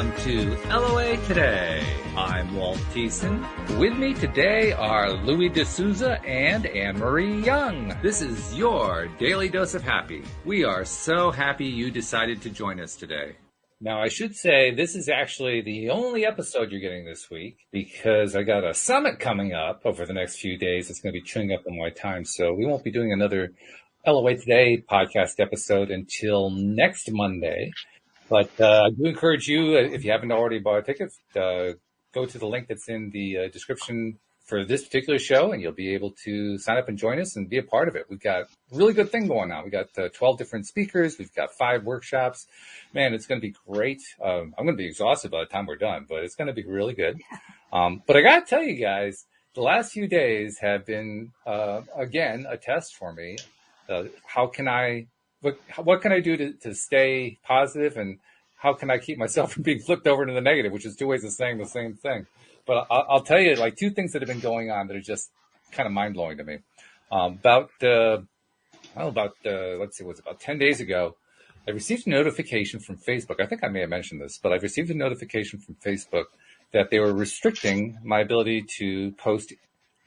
welcome to LOA Today. I'm Walt Thiessen. With me today are Louis D'Souza and Anne-Marie Young. This is your Daily Dose of Happy. We are so happy you decided to join us today. Now, I should say this is actually the only episode you're getting this week because I got a summit coming up over the next few days. It's going to be chewing up on my time, so we won't be doing another LOA Today podcast episode until next Monday. But I do encourage you, if you haven't already bought a ticket, go to the link that's in the description for this particular show, and you'll be able to sign up and join us and be a part of it. We've got a really good thing going on. We got 12 different speakers. We've got 5 workshops. Man, it's going to be great. I'm going to be exhausted by the time we're done, but it's going to be really good. But I got to tell you guys, the last few days have been, again, a test for me. What can I do to stay positive, and how can I keep myself from being flipped over into the negative, which is 2 ways of saying the same thing. But I'll tell you, like, 2 things that have been going on that are just kind of mind blowing to me. About 10 days ago, I received a notification from Facebook. I think I may have mentioned this, but I received a notification from Facebook that they were restricting my ability to post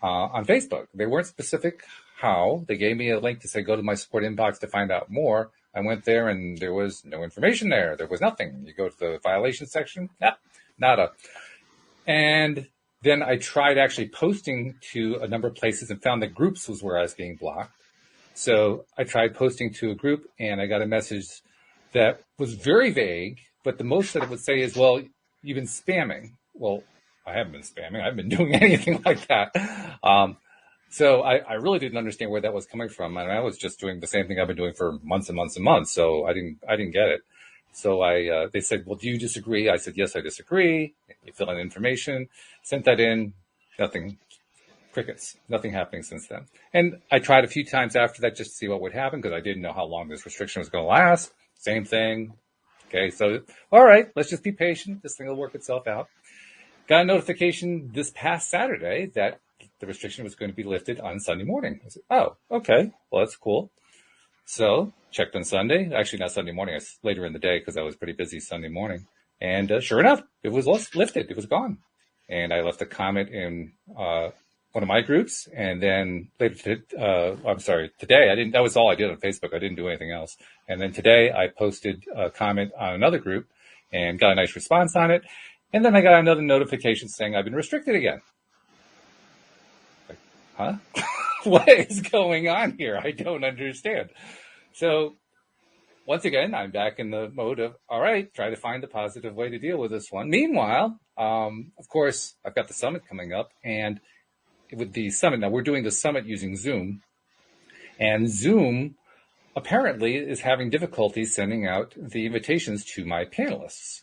on Facebook. They weren't specific how. They gave me a link to say, go to my support inbox to find out more. I went there and there was no information there. There was nothing. You go to the violation section, nada. And then I tried actually posting to a number of places and found that groups was where I was being blocked. So I tried posting to a group and I got a message that was very vague, but the most that it would say is, well, you've been spamming. Well, I haven't been spamming. I haven't been doing anything like that. So I really didn't understand where that was coming from. And I was just doing the same thing I've been doing for months and months and months. So I didn't get it. So they said, well, do you disagree? I said, yes, I disagree. You fill in information, sent that in, nothing, crickets, nothing happening since then. And I tried a few times after that just to see what would happen because I didn't know how long this restriction was going to last. Same thing. Okay. So, all right, let's just be patient. This thing will work itself out. Got a notification this past Saturday that the restriction was going to be lifted on Sunday morning. I said, oh, okay. Well, that's cool. So checked on Sunday, actually not Sunday morning, it's later in the day because I was pretty busy Sunday morning. And sure enough, it was lifted. It was gone. And I left a comment in one of my groups. And then today, that was all I did on Facebook. I didn't do anything else. And then today I posted a comment on another group and got a nice response on it. And then I got another notification saying I've been restricted again. Like, huh? What is going on here? I don't understand. So once again, I'm back in the mode of, all right, try to find a positive way to deal with this one. Meanwhile, of course, I've got the summit coming up, and with the summit, now we're doing the summit using Zoom, and Zoom apparently is having difficulty sending out the invitations to my panelists.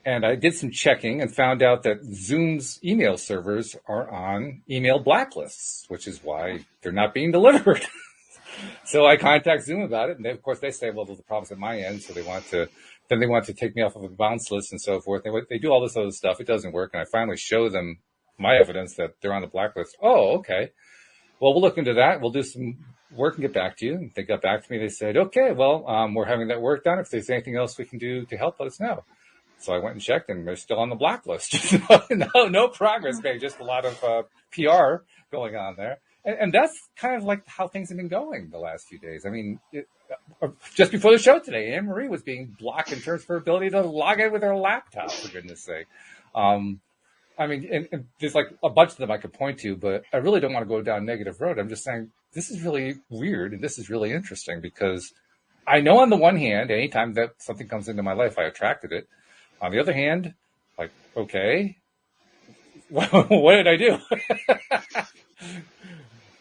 And I did some checking and found out that Zoom's email servers are on email blacklists, which is why they're not being delivered. So I contact Zoom about it, and of course they say, well, the problem's at my end, so they want to take me off of a bounce list and so forth. They do all this other stuff. It doesn't work, and I finally show them my evidence that they're on the blacklist. Oh, okay. Well, we'll look into that. We'll do some work and get back to you. And they got back to me. They said, okay, well, we're having that work done. If there's anything else we can do to help, let us know. So I went and checked, and they're still on the blacklist. No progress made, just a lot of PR going on there. And that's kind of like how things have been going the last few days. I mean, just before the show today, Anne-Marie was being blocked in terms of her ability to log in with her laptop, for goodness sake. I mean, and there's like a bunch of them I could point to, but I really don't want to go down a negative road. I'm just saying this is really weird, and this is really interesting because I know on the one hand, anytime that something comes into my life, I attracted it. On the other hand, like, okay, what did I do?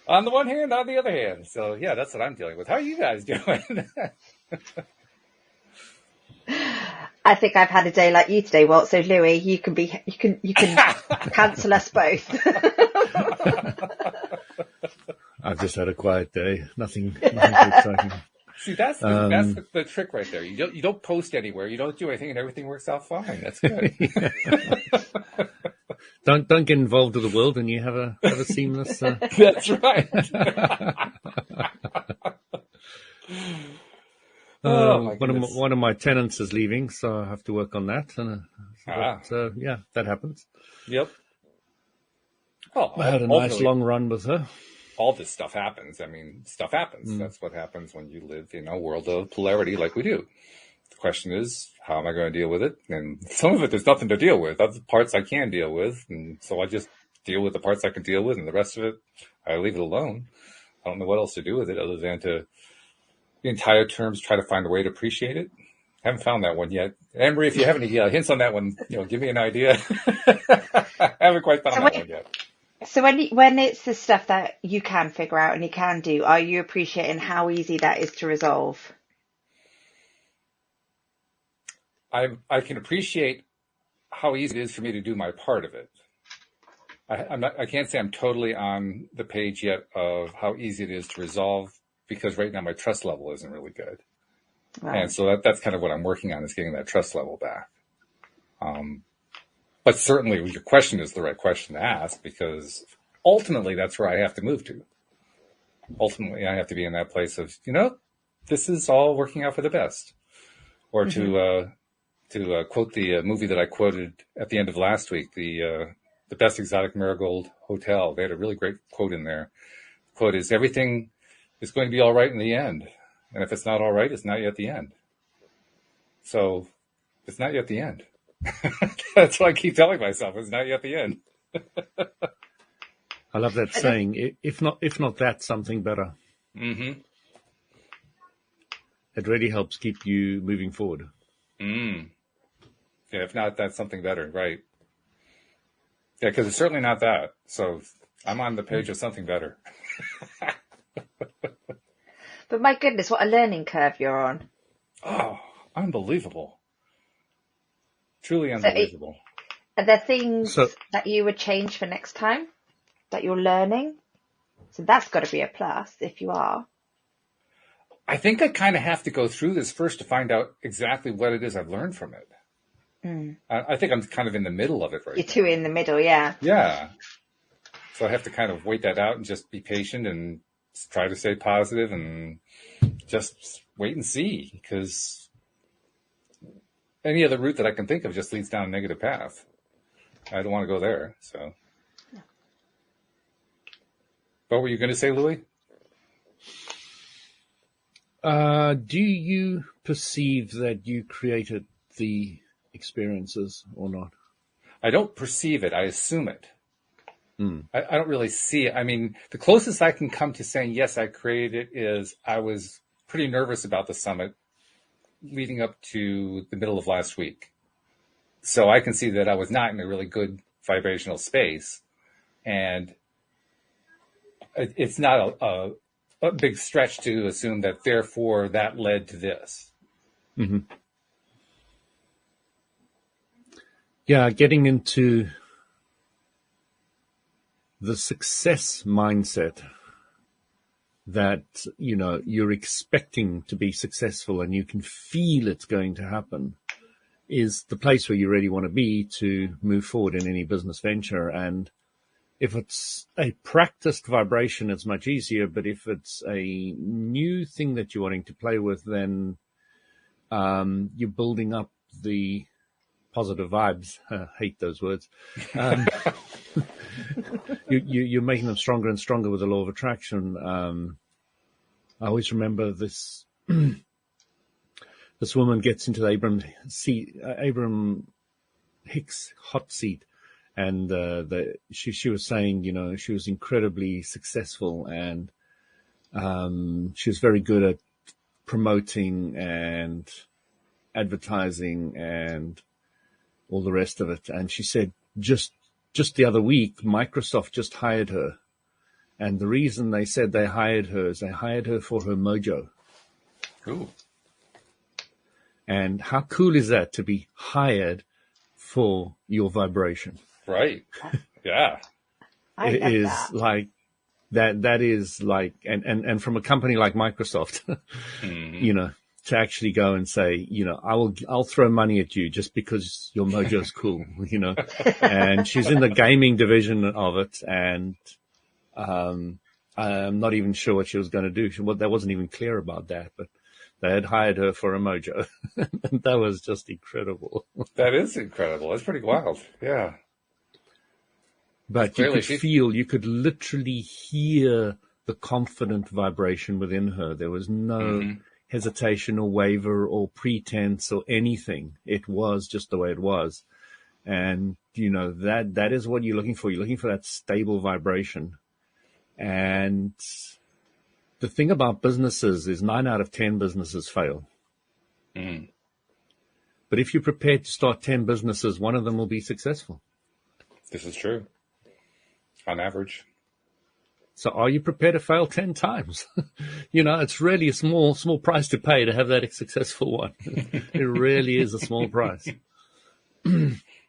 On the one hand, on the other hand. So yeah, that's what I'm dealing with. How are you guys doing? I think I've had a day like you today, Walt. So Louis, you can cancel us both. I've just had a quiet day. Nothing too exciting. See, that's the trick right there. You don't post anywhere. You don't do anything, and everything works out fine. That's good. Don't get involved with the world, and you have a seamless. That's right. Oh, my One of goodness. one of my tenants is leaving, so I have to work on that. Ah, Yeah, that happens. yep. Well, I had a nice ultimately, long run with her. all this stuff happens. I mean, stuff happens. That's what happens when you live in a world of polarity like we do. The question is, how am I going to deal with it? And some of it, there's nothing to deal with. Other parts I can deal with. And so I just deal with the parts I can deal with, and the rest of it, I leave it alone. I don't know what else to do with it other than to, in entire terms, try to find a way to appreciate it. Haven't found that one yet. Anne-Marie, if you have any hints on that one, give me an idea. I haven't quite found that one yet. So when it's the stuff that you can figure out and you can do, are you appreciating how easy that is to resolve? I can appreciate how easy it is for me to do my part of it. I can't say I'm totally on the page yet of how easy it is to resolve, because right now my trust level isn't really good. Right. And so that's kind of what I'm working on, is getting that trust level back. But certainly your question is the right question to ask, because ultimately that's where I have to move to. Ultimately, I have to be in that place of, this is all working out for the best. Or to quote the movie that I quoted at the end of last week, the Best Exotic Marigold Hotel. They had a really great quote in there. The quote is, everything is going to be all right in the end. And if it's not all right, it's not yet the end. So it's not yet the end. That's what I keep telling myself. It's not yet the end. I love that saying. If not that, something better. Mm-hmm. It really helps keep you moving forward. Yeah, if not, that's something better, right? Yeah, because it's certainly not that. So I'm on the page of something better. But my goodness, what a learning curve you're on. Oh, unbelievable. Truly unbelievable. Are there things So- that you would change for next time that you're learning? So that's got to be a plus if you are. I think I kind of have to go through this first to find out exactly what it is I've learned from it. I think I'm kind of in the middle of it right You're now. two in the middle, yeah. Yeah. So I have to kind of wait that out and just be patient and try to stay positive and just wait and see, because any other route that I can think of just leads down a negative path. I don't want to go there. So, what were you going to say, Louis? Do you perceive that you created the experiences or not? I don't perceive it. I assume it. I don't really see it. I mean, the closest I can come to saying, yes, I created it is I was pretty nervous about the summit leading up to the middle of last week. So I can see that I was not in a really good vibrational space. And it's not a big stretch to assume that therefore that led to this. Mm-hmm. Yeah, getting into the success mindset that, you're expecting to be successful and you can feel it's going to happen is the place where you really want to be to move forward in any business venture. And if it's a practiced vibration, it's much easier. But if it's a new thing that you're wanting to play with, then you're building up the positive vibes. Hate those words. You're making them stronger and stronger with the law of attraction. I always remember this. This woman gets into the Abraham Hicks hot seat, and she was saying, she was incredibly successful, and she was very good at promoting and advertising and all the rest of it. And she said just the other week, Microsoft just hired her. And the reason they said they hired her is they hired her for her mojo. Ooh. And how cool is that to be hired for your vibration? Right. Yeah. I It love is that. like that is like, and from a company like Microsoft, to actually go and say, I'll throw money at you just because your mojo's cool, and she's in the gaming division of it. And, I'm not even sure what she was going to do. That wasn't even clear about that, but They had hired her for a mojo. And that was just incredible. That is incredible. That's pretty wild. Yeah. But Clearly you could literally hear the confident vibration within her. There was no hesitation or waver or pretense or anything. It was just the way it was. And, that is what you're looking for. You're looking for that stable vibration. And the thing about businesses is 9 out of 10 businesses fail. Mm. But if you're prepared to start 10 businesses, one of them will be successful. This is true. On average. So are you prepared to fail 10 times? It's really a small price to pay to have that successful one. It really is a small price.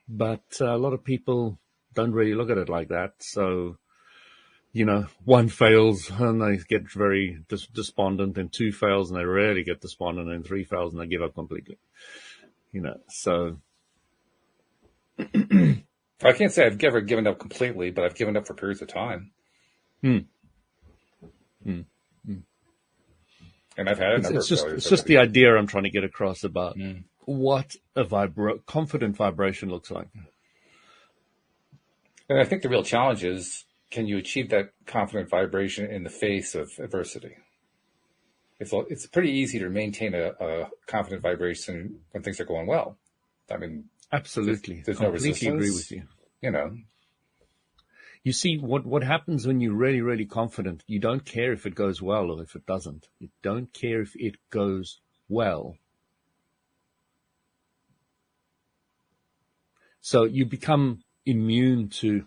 But a lot of people don't really look at it like that. So, one fails and they get very despondent, and 2 fails and they really get despondent, and 3 fails and they give up completely. So. I can't say I've ever given up completely, but I've given up for periods of time. And I've had a number of failures. It's just the idea I'm trying to get across about what a confident vibration looks like. And I think the real challenge is, can you achieve that confident vibration in the face of adversity? It's pretty easy to maintain a confident vibration when things are going well. I mean, absolutely. There's no resistance. I completely agree with you. You see, what happens when you're really, really confident, you don't care if it goes well or if it doesn't. You don't care if it goes well. So you become immune to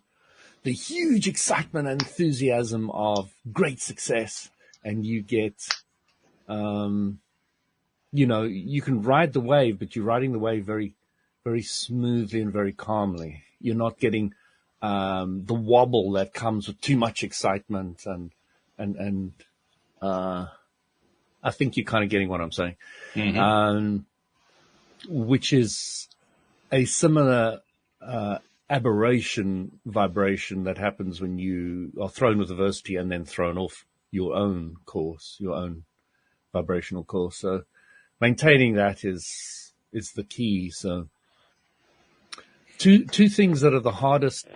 the huge excitement and enthusiasm of great success, and you get, you can ride the wave, but you're riding the wave very, very smoothly and very calmly. You're not getting the wobble that comes with too much excitement, and I think you're kind of getting what I'm saying, which is a similar aberration vibration that happens when you are thrown with adversity and then thrown off your own course, your own vibrational course. So maintaining that is the key. So two things that are the hardest.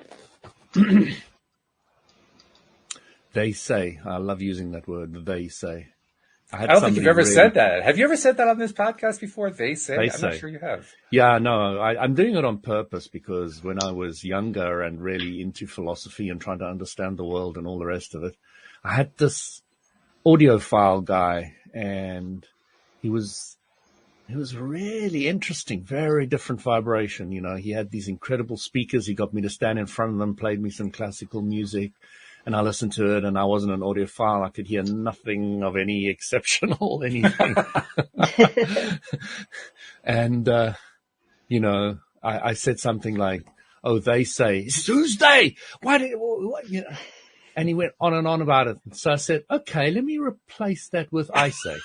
They say, I love using that word, they say. I don't think you've ever said that. Have you ever said that on this podcast before? They say? I'm not sure you have. Yeah, no, I'm doing it on purpose because when I was younger and really into philosophy and trying to understand the world and all the rest of it, I had this audiophile guy, and he was really interesting, very different vibration. He had these incredible speakers. He got me to stand in front of them, played me some classical music, and I listened to it, and I wasn't an audiophile. I could hear nothing of any exceptional anything. And, I said something like, oh, they say, who's they? What? And he went on and on about it. So I said, okay, let me replace that with I say.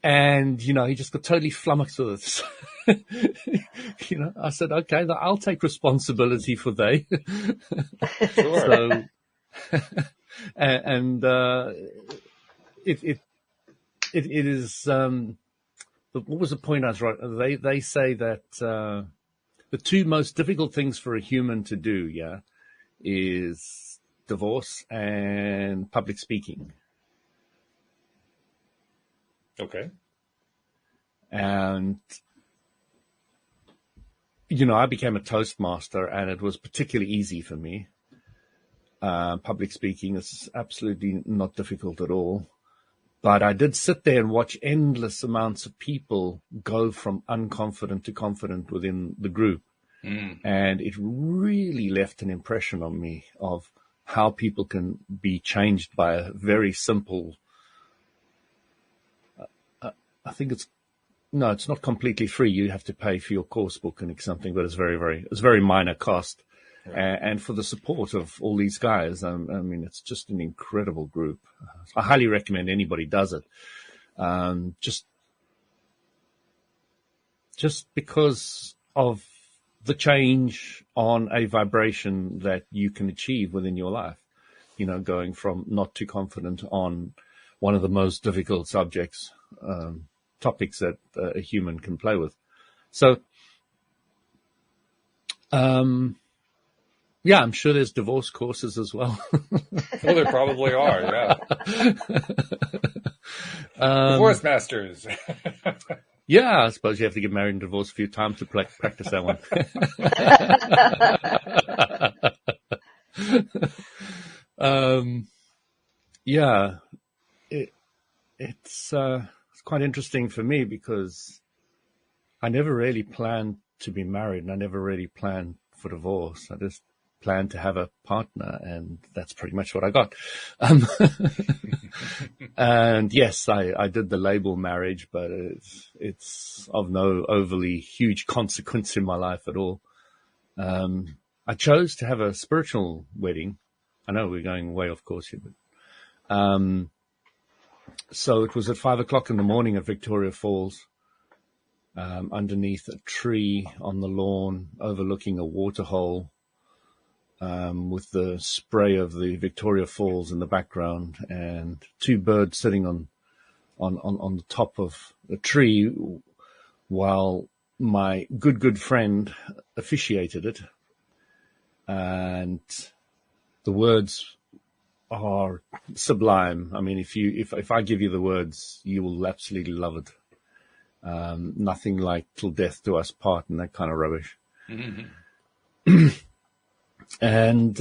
And, he just got totally flummoxed with it. I said, okay, I'll take responsibility for they. Sure. So, and it is, what was the point I was right? They say that, the 2 most difficult things for a human to do, is divorce and public speaking. Okay. And, I became a Toastmaster, and it was particularly easy for me. Public speaking is absolutely not difficult at all. But I did sit there and watch endless amounts of people go from unconfident to confident within the group. And it really left an impression on me of how people can be changed by a very simple, I think it's not completely free. You have to pay for your course book and something, but it's very minor cost. Right. And for the support of all these guys, it's just an incredible group. I highly recommend anybody does it. Just because of the change on a vibration that you can achieve within your life, going from not too confident on one of the most difficult subjects, topics that a human can play with. So, yeah, I'm sure there's divorce courses as well. Well, there probably are, yeah. Divorce masters. Yeah, I suppose you have to get married and divorced a few times to practice that one. Yeah, it's quite interesting for me because I never really planned to be married, and I never really planned for divorce. I just planned to have a partner, and that's pretty much what I got. And yes, I did the label marriage, but it's of no overly huge consequence in my life at all. I chose to have a spiritual wedding. I know we're going way off course here, but so it was at 5:00 in the morning at Victoria Falls, underneath a tree on the lawn, overlooking a waterhole, with the spray of the Victoria Falls in the background, and two birds sitting on the top of a tree, while my good friend officiated it. And the words are sublime. I mean, if I give you the words, you will absolutely love it. Nothing like "till death do us part" and that kind of rubbish. Mm-hmm. And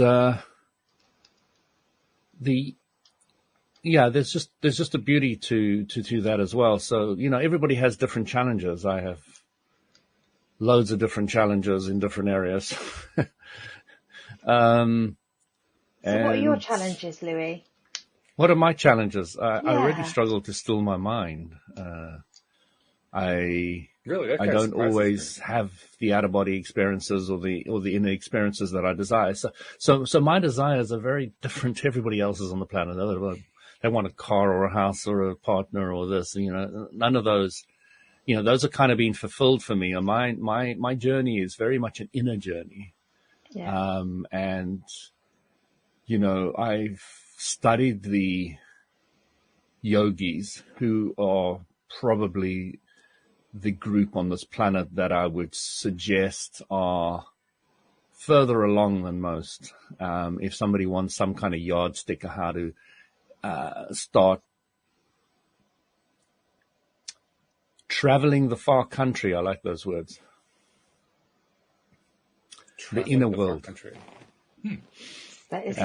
there's just a beauty to that as well. So, everybody has different challenges. I have loads of different challenges in different areas. So what are your challenges, Louis? What are my challenges? I really struggle to still my mind. I don't always have the out-of-body experiences or the inner experiences that I desire. So my desires are very different to everybody else's on the planet. They want a car or a house or a partner or this. None of those. Those are kind of being fulfilled for me. My journey is very much an inner journey. Yeah. And I've studied the yogis, who are probably the group on this planet that I would suggest are further along than most. If somebody wants some kind of yardstick of how to start traveling the far country, I like those words. The inner world. That is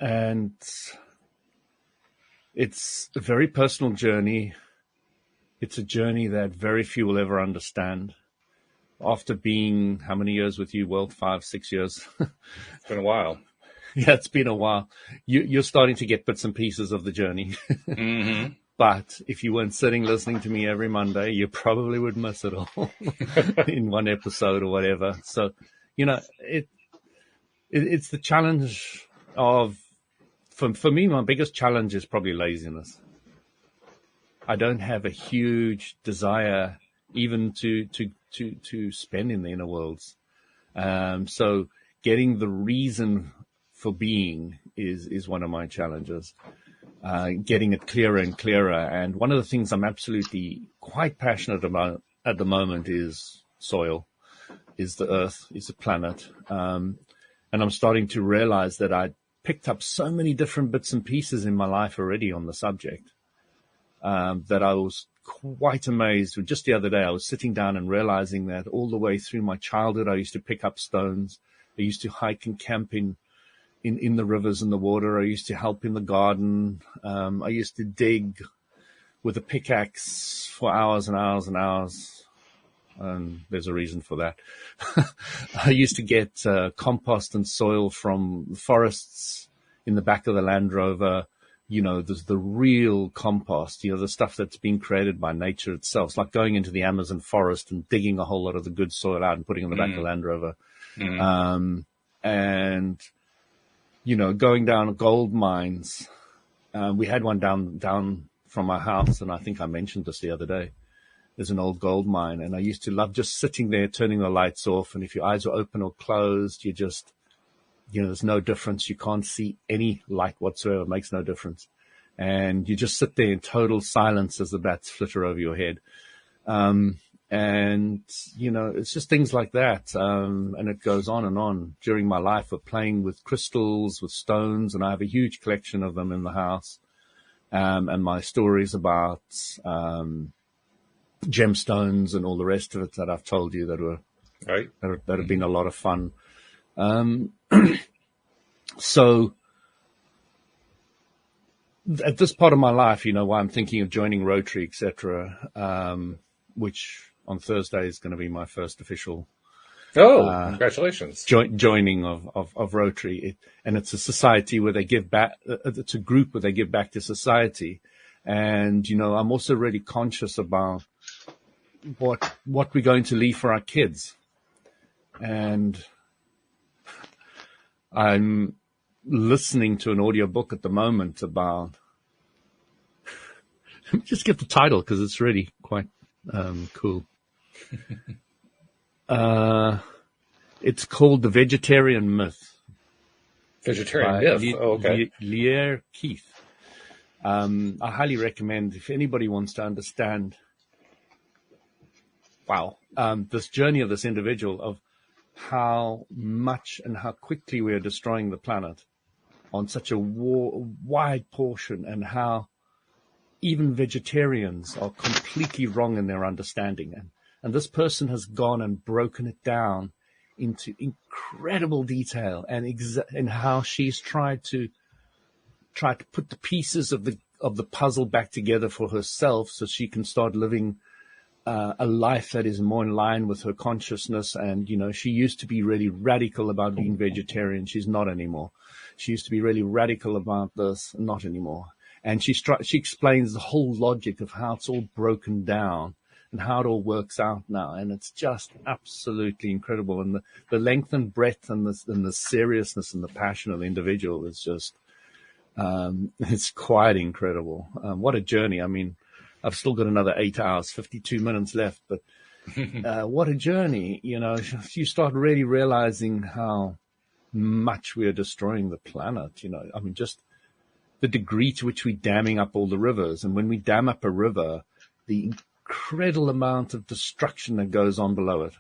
and it's a very personal journey. It's a journey that very few will ever understand. After being, how many years with you, Walt? 5, 6 years? It's been a while. Yeah, it's been a while. You're starting to get bits and pieces of the journey. Mm-hmm. But if you weren't sitting listening to me every Monday, you probably would miss it all in one episode or whatever. So, it's the challenge of, for me, my biggest challenge is probably laziness. I don't have a huge desire even to spend in the inner worlds. So getting the reason for being is one of my challenges. Getting it clearer and clearer. And one of the things I'm absolutely quite passionate about at the moment is soil, is the earth, is the planet. And I'm starting to realize that I picked up so many different bits and pieces in my life already on the subject, that I was quite amazed. Just the other day, I was sitting down and realizing that all the way through my childhood, I used to pick up stones. I used to hike and camp in the rivers and the water. I used to help in the garden. I used to dig with a pickaxe for hours and hours and hours. There's a reason for that. I used to get compost and soil from forests in the back of the Land Rover. There's the real compost, the stuff that's been created by nature itself. It's like going into the Amazon forest and digging a whole lot of the good soil out and putting it in the back of the Land Rover. And going down gold mines. We had one down from my house, and I think I mentioned this the other day. There's an old gold mine, and I used to love just sitting there, turning the lights off, and if your eyes were open or closed, you just there's no difference. You can't see any light whatsoever. It makes no difference. And you just sit there in total silence as the bats flitter over your head. And, it's just things like that. And it goes on and on. During my life of playing with crystals, with stones, and I have a huge collection of them in the house. And my stories about, gemstones and all the rest of it that I've told you that were, Right. that have been a lot of fun. So at this part of my life, why I'm thinking of joining Rotary, etc., which on Thursday is going to be my first official Congratulations. joining of Rotary. And it's a society where they give back. It's a group where they give back to society. And, I'm also really conscious about what we're going to leave for our kids. And I'm listening to an audiobook at the moment about, let me just get the title because it's really quite cool. It's called The Vegetarian Myth. Vegetarian Myth. Okay. Lierre Keith. I highly recommend if anybody wants to understand, this journey of this individual of how much and how quickly we are destroying the planet on such a wide portion, and how even vegetarians are completely wrong in their understanding. And this person has gone and broken it down into incredible detail, and how she's tried to put the pieces of the puzzle back together for herself so she can start living a life that is more in line with her consciousness. And, she used to be really radical about being vegetarian. She's not anymore. She used to be really radical about this, not anymore. And she explains the whole logic of how it's all broken down and how it all works out now. And it's just absolutely incredible. And the length and breadth and the seriousness and the passion of the individual is just, it's quite incredible. What a journey. I mean, I've still got another 8 hours, 52 minutes left, but what a journey. You start really realizing how much we are destroying the planet. I mean, just the degree to which we're damming up all the rivers. And when we dam up a river, the incredible amount of destruction that goes on below it.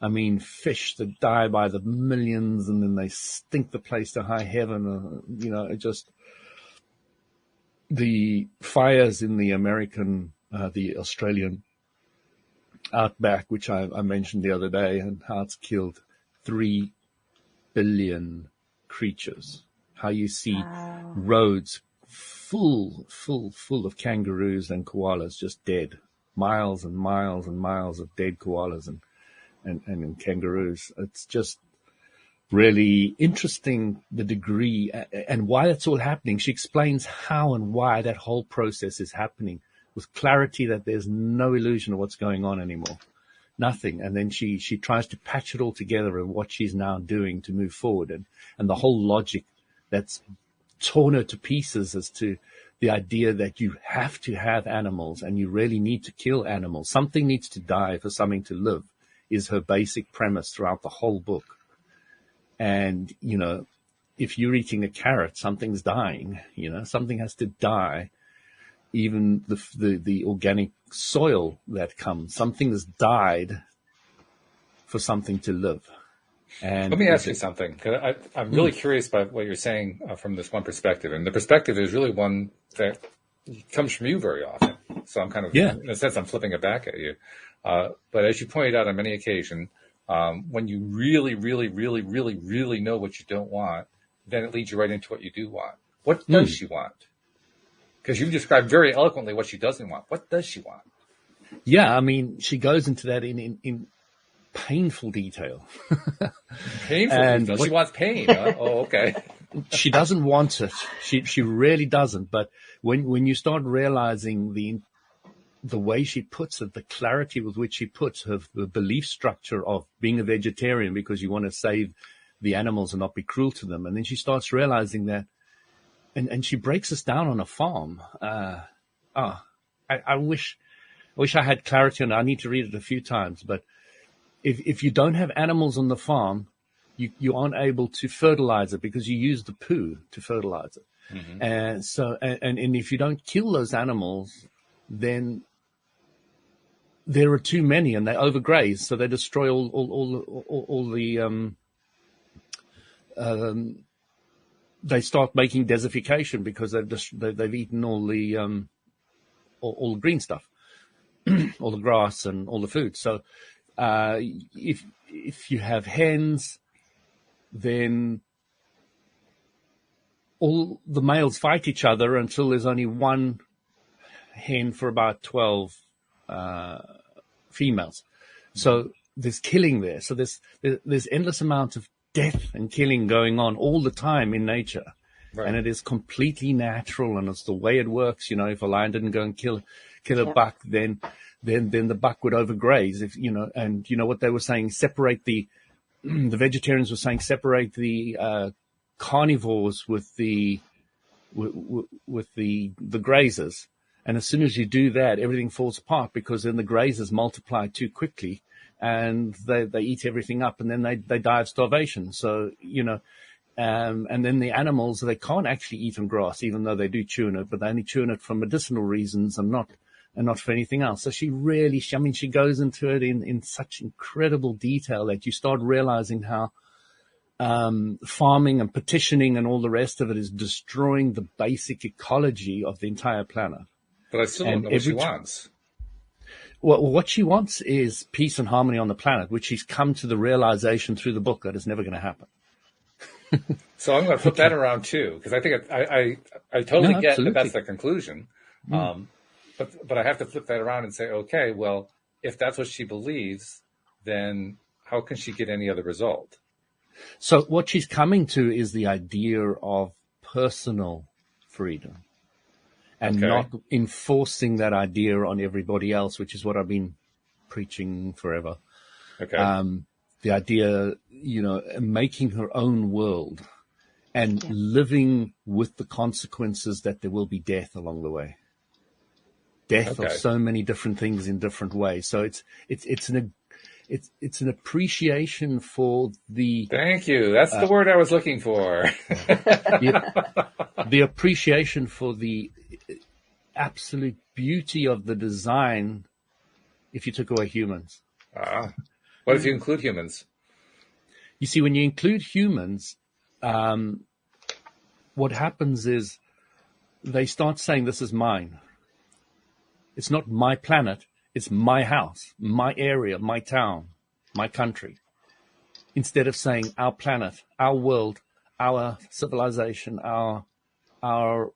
I mean, fish that die by the millions, and then they stink the place to high heaven. It just, the fires in the the Australian outback, which I mentioned the other day, and how it's killed 3 billion creatures. How you see roads full of kangaroos and koalas just dead. Miles and miles and miles of dead koalas and kangaroos. It's just really interesting, the degree and why that's all happening. She explains how and why that whole process is happening with clarity, that there's no illusion of what's going on anymore. Nothing. And then she tries to patch it all together and what she's now doing to move forward, and the whole logic that's torn her to pieces as to the idea that you have to have animals and you really need to kill animals. Something needs to die for something to live is her basic premise throughout the whole book. And, if you're eating a carrot, something's dying, something has to die. Even the organic soil that comes, something has died for something to live. And let me ask you something, 'cause I'm really curious about what you're saying from this one perspective. And the perspective is really one that comes from you very often. So I'm kind of, in a sense, I'm flipping it back at you. But as you pointed out on many occasions, when you really, really, really, really, really know what you don't want, then it leads you right into what you do want. What does she want? Because you've described very eloquently what she doesn't want. What does she want? Yeah, I mean, she goes into that in painful detail. Painful detail? She wants pain. Huh? Oh, okay. She doesn't want it. She really doesn't. But when you start realizing the way she puts it, the clarity with which she puts the belief structure of being a vegetarian because you want to save the animals and not be cruel to them. And then she starts realizing that, and she breaks us down on a farm. I wish I had clarity on it. I need to read it a few times, but if you don't have animals on the farm, you aren't able to fertilize it because you use the poo to fertilize it. Mm-hmm. And so, and if you don't kill those animals, then there are too many and they overgraze. So they destroy all the, they start making desertification because they've eaten all the green stuff, all the grass and all the food. So, if you have hens, then all the males fight each other until there's only one hen for about 12 females. So there's killing there. So there's endless amounts of death and killing going on all the time in nature. Right. And it is completely natural, and it's the way it works. You know, if a lion didn't go and kill a buck, then the buck would overgraze. If you know, and you know what they were saying, separate the vegetarians were saying separate the carnivores with the grazers. And as soon as you do that, everything falls apart because then the grazers multiply too quickly and they eat everything up, and then they die of starvation. So, you know, and then the animals, they can't actually eat on grass, even though they do chew on it, but they only chew on it for medicinal reasons and not for anything else. So she goes into it in such incredible detail that you start realizing how farming and petitioning and all the rest of it is destroying the basic ecology of the entire planet. But I still don't know what she wants. Well, what she wants is peace and harmony on the planet, which she's come to the realization through the book that is never going to happen. So I'm going to flip that around too, because I think I totally get that that's the conclusion. But I have to flip that around and say, okay, well, if that's what she believes, then how can she get any other result? So what she's coming to is the idea of personal freedom and not enforcing that idea on everybody else, which is what I've been preaching forever. Okay. The idea, you know, making her own world and living with the consequences that there will be death along the way. Death of so many different things in different ways. So it's an appreciation for the. Thank you. That's the word I was looking for. The appreciation for the absolute beauty of the design. If you took away humans. What if you include humans? You see, when you include humans, what happens is they start saying, "This is mine." It's not my planet. It's my house, my area, my town, my country. Instead of saying our planet, our world, our civilization, our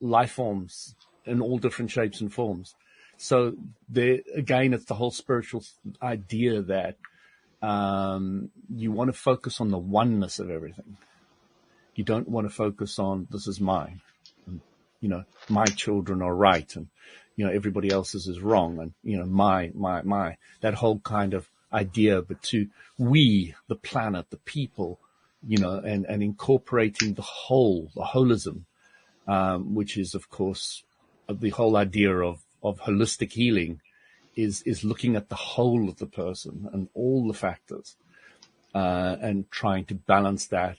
life forms in all different shapes and forms. So there, again, it's the whole spiritual idea that you want to focus on the oneness of everything. You don't want to focus on this is mine. And, you know, my children are right, and you know, everybody else's is wrong, and, you know, my, that whole kind of idea, but to we, the planet, the people, you know, and incorporating the holism, which is, of course, the whole idea of holistic healing is looking at the whole of the person and all the factors, and trying to balance that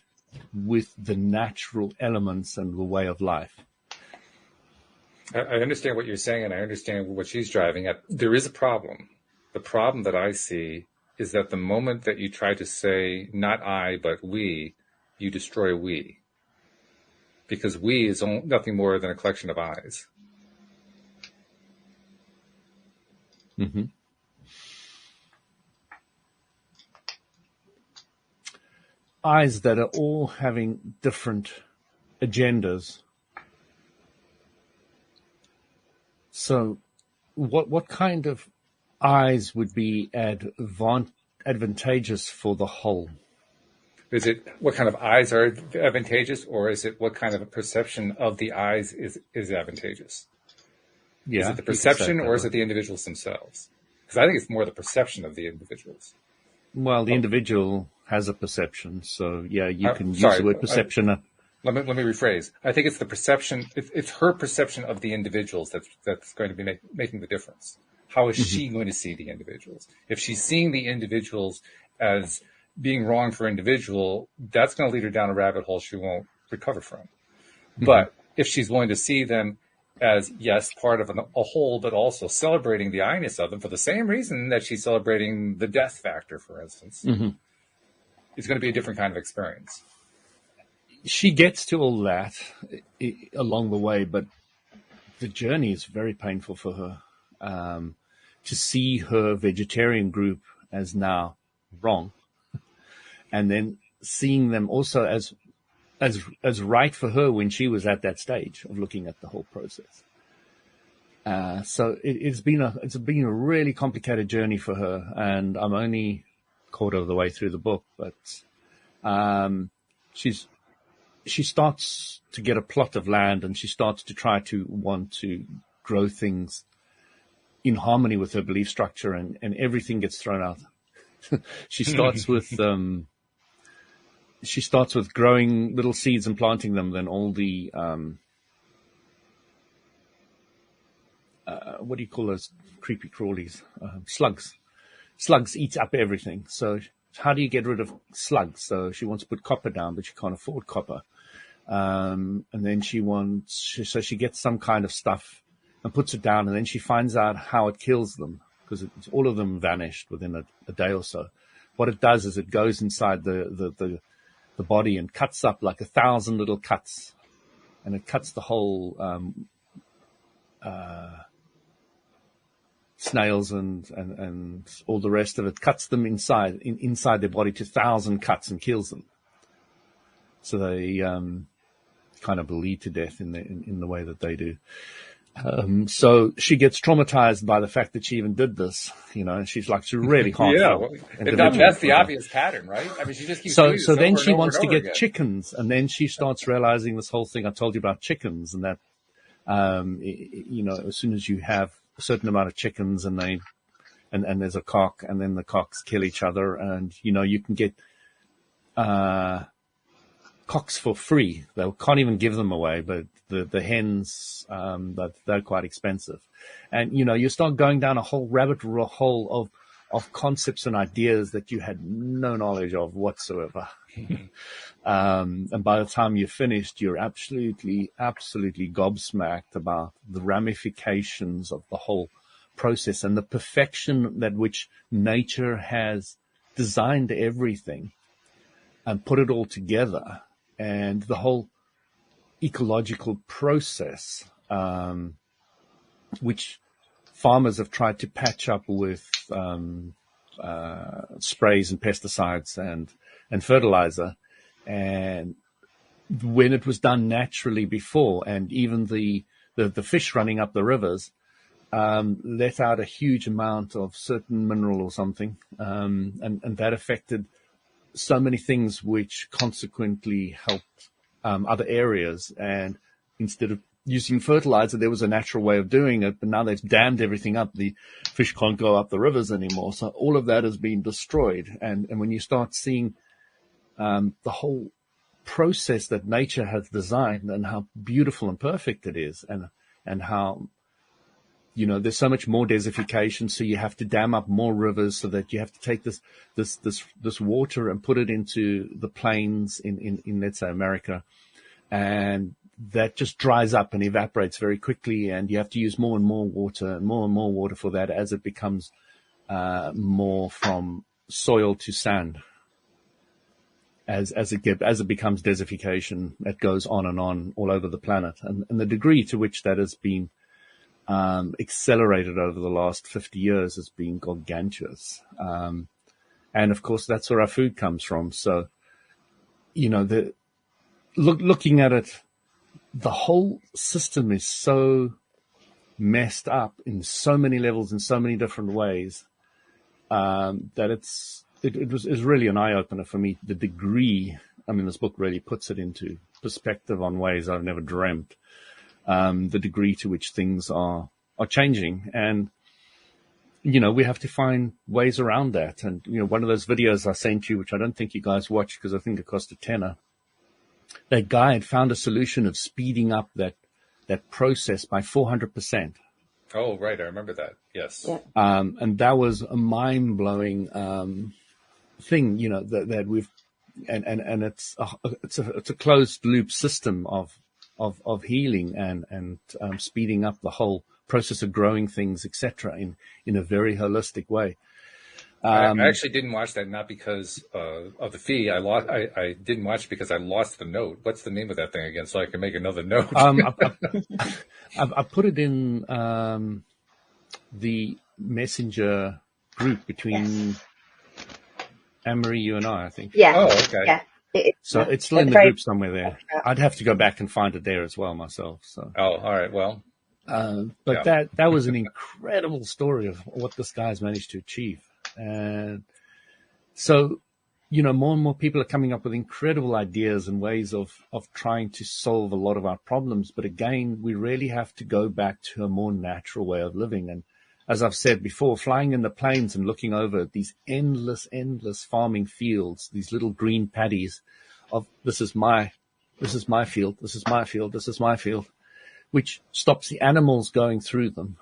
with the natural elements and the way of life. I understand what you're saying, and I understand what she's driving at. There is a problem. The problem that I see is that the moment that you try to say, not I, but we, you destroy we. Because we is nothing more than a collection of I's. Mm-hmm. I's that are all having different agendas. So what kind of eyes would be advantageous for the whole? Is it what kind of eyes are advantageous, or is it what kind of a perception of the eyes is advantageous? Yeah, is it the perception, or is it the individuals themselves? Because I think it's more the perception of the individuals. Well, the individual has a perception, so yeah, you can use the word perception. Let me rephrase. I think it's the perception. It's her perception of the individuals that's going to be making the difference. How is she going to see the individuals? If she's seeing the individuals as being wrong for individual, that's going to lead her down a rabbit hole she won't recover from. Mm-hmm. But if she's willing to see them as, yes, part of a whole, but also celebrating the I-ness of them for the same reason that she's celebrating the death factor, for instance, mm-hmm. it's going to be a different kind of experience. She gets to all that along the way, but the journey is very painful for her. To see her vegetarian group as now wrong, and then seeing them also as right for her when she was at that stage of looking at the whole process. So it's been a really complicated journey for her, and I'm only a quarter of the way through the book, but she starts to get a plot of land, and she starts to try to want to grow things in harmony with her belief structure, and everything gets thrown out. She starts with growing little seeds and planting them. Then all the what do you call those creepy crawlies? Slugs. Slugs eat up everything. So how do you get rid of slugs? So she wants to put copper down, but she can't afford copper. And then she gets some kind of stuff and puts it down, and then she finds out how it kills them, because all of them vanished within a day or so. What it does is it goes inside the body and cuts up like 1,000 little cuts, and it cuts the whole snails and all the rest of it, cuts them inside their body to 1,000 cuts and kills them. So they kind of bleed to death in the way that they do. So she gets traumatized by the fact that she even did this, and she's really harmful. Yeah, that's the obvious pattern, right? I mean, she just keeps doing this. So then she over wants and to over get again. chickens, and then she starts realizing this whole thing I told you about chickens, and that, as soon as you have a certain amount of chickens and there's a cock, and then the cocks kill each other, and, you can get, cocks for free. They can't even give them away, but the hens, they're quite expensive. And, you start going down a whole rabbit hole of concepts and ideas that you had no knowledge of whatsoever. And by the time you're finished, you're absolutely gobsmacked about the ramifications of the whole process and the perfection that which nature has designed everything and put it all together. And the whole ecological process, which farmers have tried to patch up with sprays and pesticides and fertilizer. And when it was done naturally before, and even the fish running up the rivers let out a huge amount of certain mineral or something, and that affected so many things, which consequently helped other areas. And instead of using fertilizer, there was a natural way of doing it, but now they've dammed everything up. The fish can't go up the rivers anymore. So all of that has been destroyed. And when you start seeing the whole process that nature has designed and how beautiful and perfect it is, and how, there's so much more desertification, so you have to dam up more rivers, so that you have to take this water and put it into the plains in let's say America, and that just dries up and evaporates very quickly, and you have to use more and more water for that as it becomes more from soil to sand. As it becomes desertification, it goes on and on all over the planet, and the degree to which that has been accelerated over the last 50 years has been gargantuous. And of course, that's where our food comes from. So, looking at it, the whole system is so messed up in so many levels, in so many different ways, that it was really an eye opener for me. The degree, this book really puts it into perspective on ways I've never dreamt. The degree to which things are changing, and we have to find ways around that. And one of those videos I sent you, which I don't think you guys watched because I think it cost $10, that guy had found a solution of speeding up that process by 400%. Oh, right, I remember that. Yes. Yeah. And that was a mind blowing thing, that we've, and it's a closed loop system of healing and speeding up the whole process of growing things, etc., in a very holistic way. I actually didn't watch that, not because of the fee. I didn't watch it because I lost the note. What's the name of that thing again, so I can make another note? I put it in the messenger group between Anne-Marie, you and I think. Yeah. Oh, okay. Yeah. So it's still in the group somewhere there. I'd have to go back and find it there as well myself. So. Oh, all right. Well. But yeah. that was an incredible story of what this guy's managed to achieve. And so, more and more people are coming up with incredible ideas and ways of trying to solve a lot of our problems. But again, we really have to go back to a more natural way of living. And as I've said before, flying in the planes and looking over these endless farming fields, these little green paddies of this is my field, this is my field, this is my field, which stops the animals going through them,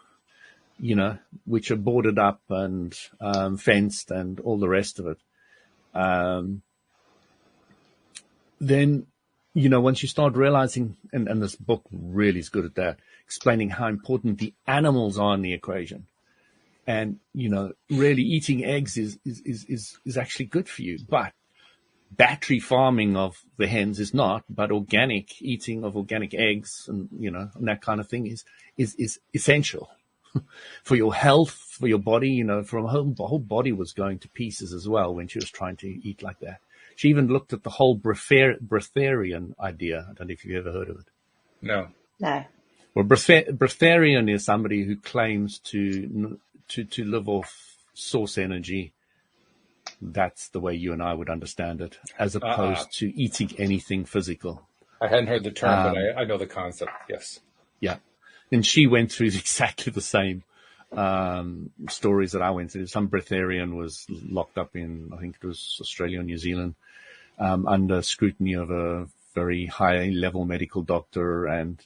which are boarded up and fenced and all the rest of it. Then, once you start realizing, and this book really is good at that, explaining how important the animals are in the equation. And, really eating eggs is actually good for you. But battery farming of the hens is not, but organic eating of organic eggs and, and that kind of thing is essential for your health, for your body, for the whole body was going to pieces as well when she was trying to eat like that. She even looked at the whole breatharian idea. I don't know if you've ever heard of it. No. Well, breatharian is somebody who claims to live off source energy. That's the way you and I would understand it, as opposed to eating anything physical. I hadn't heard the term, but I know the concept. Yes. Yeah. And she went through exactly the same stories that I went through. Some breatharian was locked up in, I think it was Australia or New Zealand, under scrutiny of a very high-level medical doctor, and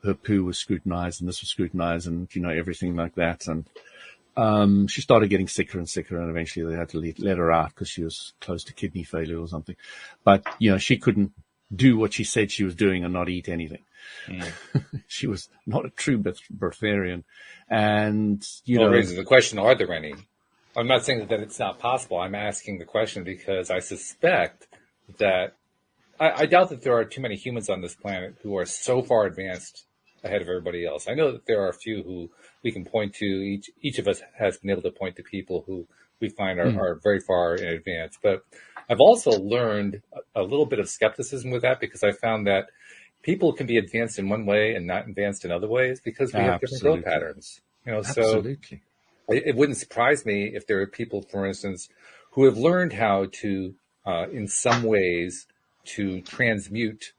her poo was scrutinized, and this was scrutinized, and, everything like that. And she started getting sicker and sicker, and eventually they had to let her out because she was close to kidney failure or something. But, she couldn't do what she said she was doing and not eat anything. Mm. She was not a true breatharian. And, It raises the question, are there any? I'm not saying that it's not possible. I'm asking the question because I suspect that I doubt that there are too many humans on this planet who are so far advanced ahead of everybody else. I know that there are a few who we can point to. Each of us has been able to point to people who we find are very far in advance. But I've also learned a little bit of skepticism with that, because I found that people can be advanced in one way and not advanced in other ways because we have different growth patterns. Absolutely. So it wouldn't surprise me if there are people, for instance, who have learned how to, in some ways, to transmute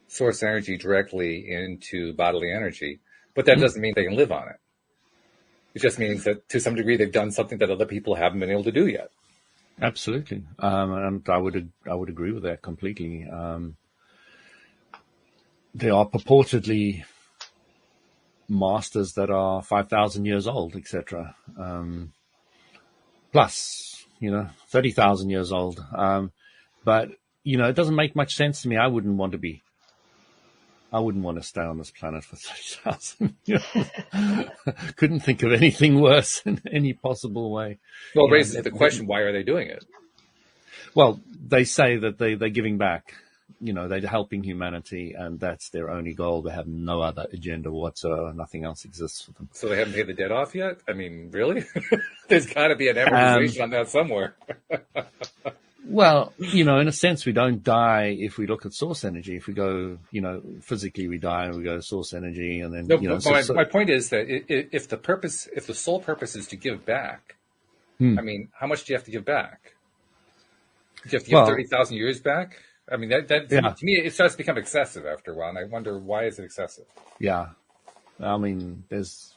source energy directly into bodily energy, but that doesn't mean they can live on it. It just means that to some degree they've done something that other people haven't been able to do yet. Absolutely, and I would agree with that completely. There are purportedly masters that are 5,000 years old, etc. Plus, 30,000 years old. But it doesn't make much sense to me. I wouldn't want to stay on this planet for 30,000 years. Couldn't think of anything worse in any possible way. Well, it raises the question, why are they doing it? Well, they say that they're giving back. They're helping humanity, and that's their only goal. They have no other agenda whatsoever. Nothing else exists for them. So they haven't paid the debt off yet? I mean, really? There's got to be an amortization on that somewhere. Well, in a sense, we don't die if we look at source energy. If we go, physically we die and we go to source energy, and then, my point is that if the sole purpose is to give back, I mean, how much do you have to give back? Do you have to give 30,000 years back? I mean, to me, it starts to become excessive after a while, and I wonder, why is it excessive? Yeah. I mean, there's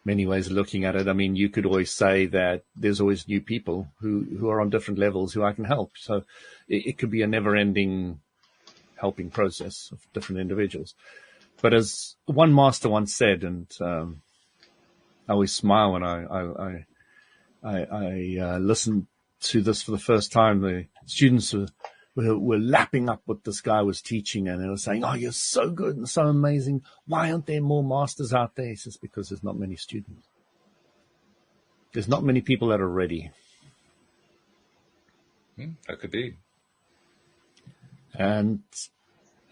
many ways of looking at it. I mean, you could always say that there's always new people who are on different levels who I can help. So it could be a never-ending helping process of different individuals. But as one master once said, and I always smile when I listen to this for the first time, the students were lapping up what this guy was teaching, and they were saying, "Oh, you're so good and so amazing. Why aren't there more masters out there?" He says, "Because there's not many students. There's not many people that are ready." That could be. And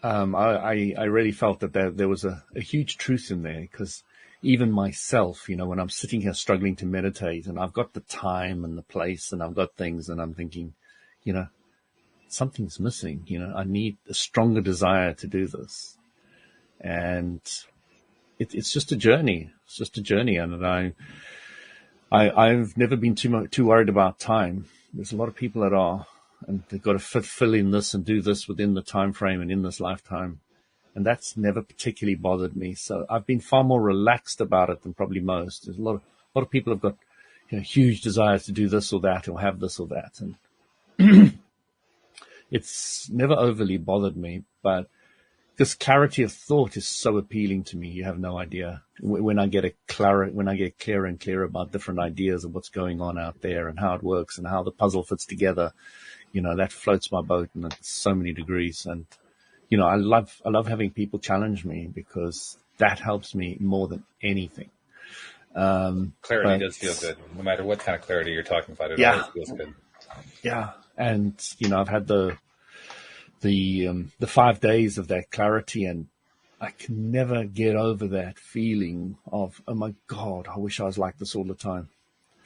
I really felt that there was a huge truth in there, because even myself, when I'm sitting here struggling to meditate, and I've got the time and the place and I've got things, and I'm thinking, something's missing. I need a stronger desire to do this. And it's just a journey. It's just a journey. And I've never been too worried about time. There's a lot of people that are, and they've got to fill in this and do this within the time frame and in this lifetime. And that's never particularly bothered me. So I've been far more relaxed about it than probably most. There's a lot of people have got huge desires to do this or that, or have this or that. And it's never overly bothered me, but this clarity of thought is so appealing to me. You have no idea. When I get clearer and clearer about different ideas of what's going on out there and how it works and how the puzzle fits together, that floats my boat in so many degrees. And I love having people challenge me, because that helps me more than anything. Clarity does feel good, no matter what kind of clarity you're talking about. It always feels good. Yeah, and I've had the 5 days of that clarity, and I can never get over that feeling of, oh my God, I wish I was like this all the time.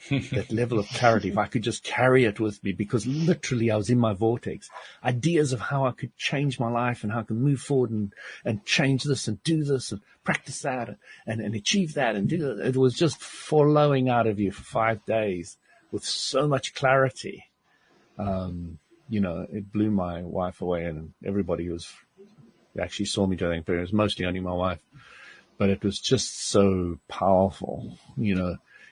That level of clarity, if I could just carry it with me, because literally I was in my vortex. Ideas of how I could change my life and how I can move forward and change this and do this and practice that and achieve that and do that. It was just flowing out of you for 5 days with so much clarity. It blew my wife away, and everybody actually saw me doing it, but it was mostly only my wife. But it was just so powerful.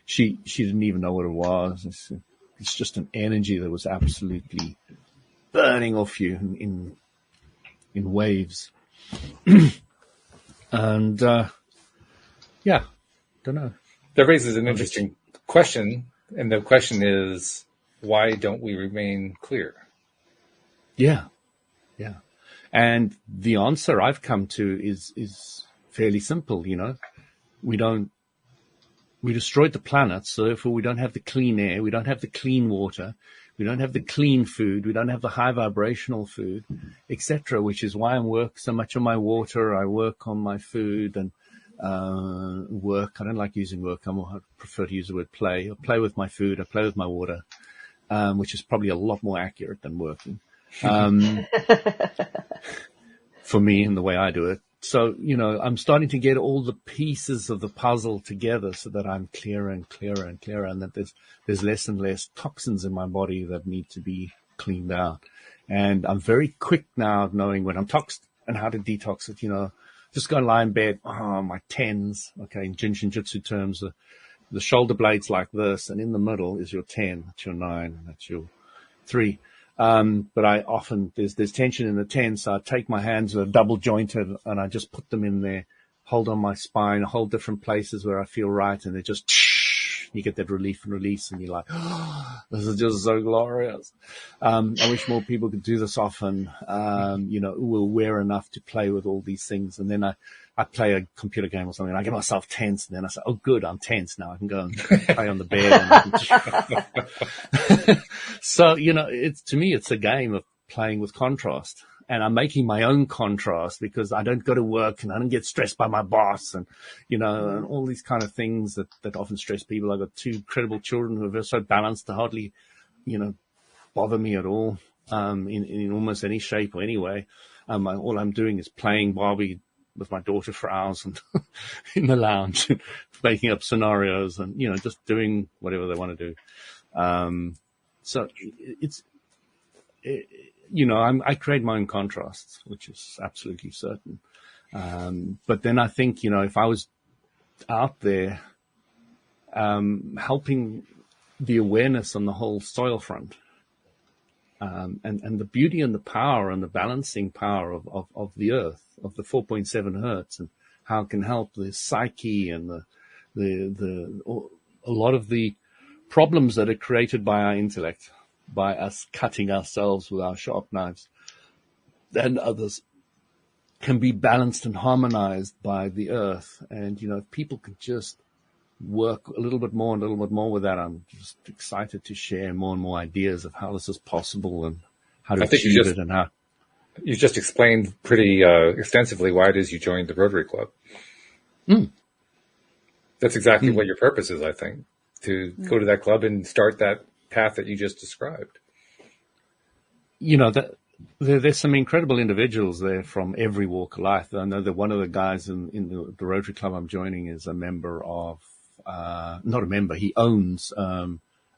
She didn't even know what it was. It's just an energy that was absolutely burning off you in waves. And don't know. That raises an interesting question, and the question is, why don't we remain clear? Yeah. And the answer I've come to is fairly simple. We destroyed the planet, so therefore we don't have the clean air, we don't have the clean water, we don't have the clean food, we don't have the high vibrational food, etc. Which is why I work so much on my water. I work on my food and work. I don't like using work. I prefer to use the word play. I play with my food. I play with my water, which is probably a lot more accurate than working. For me, in the way I do it. So, I'm starting to get all the pieces of the puzzle together so that I'm clearer and clearer and clearer, and that there's less and less toxins in my body that need to be cleaned out. And I'm very quick now at knowing when I'm toxed and how to detox it. Just go and lie in bed. Oh, my tens. Okay, in Jinshinjutsu terms, the shoulder blade's like this, and in the middle is your 10. That's your 9. That's your 3. But I often, there's tension in the 10, so I take my hands that are double jointed and I just put them in there, hold on my spine, hold different places where I feel right, and they just, you get that relief and release, and you're like, oh, this is just so glorious. I wish more people could do this often, who are aware enough to play with all these things. And then I play a computer game or something, and I get myself tense, and then I say, oh, good, I'm tense now. I can go and play on the bed. So, to me, it's a game of playing with contrast. And I'm making my own contrast, because I don't go to work and I don't get stressed by my boss and, and all these kind of things that often stress people. I've got 2 incredible children who are so balanced to hardly, bother me at all, in almost any shape or any way. All I'm doing is playing Barbie with my daughter for hours and in the lounge, making up scenarios and, just doing whatever they want to do. So I create my own contrasts, which is absolutely certain. But then I think, if I was out there, helping the awareness on the whole soil front, and the beauty and the power and the balancing power of the earth, of the 4.7 hertz, and how it can help the psyche and a lot of the problems that are created by our intellect. by us cutting ourselves with our sharp knives, and others can be balanced and harmonized by the earth. And, if people can just work a little bit more with that, I'm just excited to share more and more ideas of how this is possible and how to achieve it and how. You just explained pretty extensively why it is you joined the Rotary Club. That's exactly what your purpose is, I think, to go to that club and start that path that you just described. There's some incredible individuals there from every walk of life. I know that one of the guys in the Rotary Club I'm joining is a member of, not a member, he owns a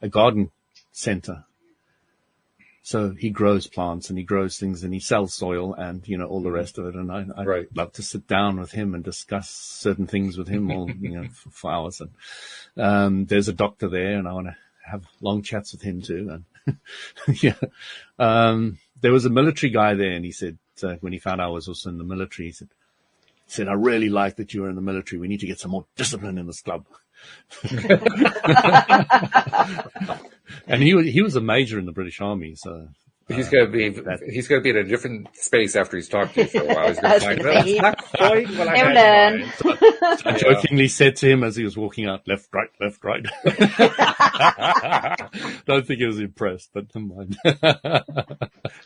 garden center. So he grows plants and he grows things and he sells soil and, all the rest of it. And I'd love to sit down with him and discuss certain things with him all, for hours. And there's a doctor there and I want to have long chats with him too. And there was a military guy there and he said, when he found out I was also in the military, he said, I really like that you were in the military. We need to get some more discipline in this club. And he was a major in the British Army, so he's going to be in a different space after he's talked to you for a while. He's going to find that's not quite what I had in mind. I jokingly said to him as he was walking out, left, right. Don't think he was impressed, but never mind.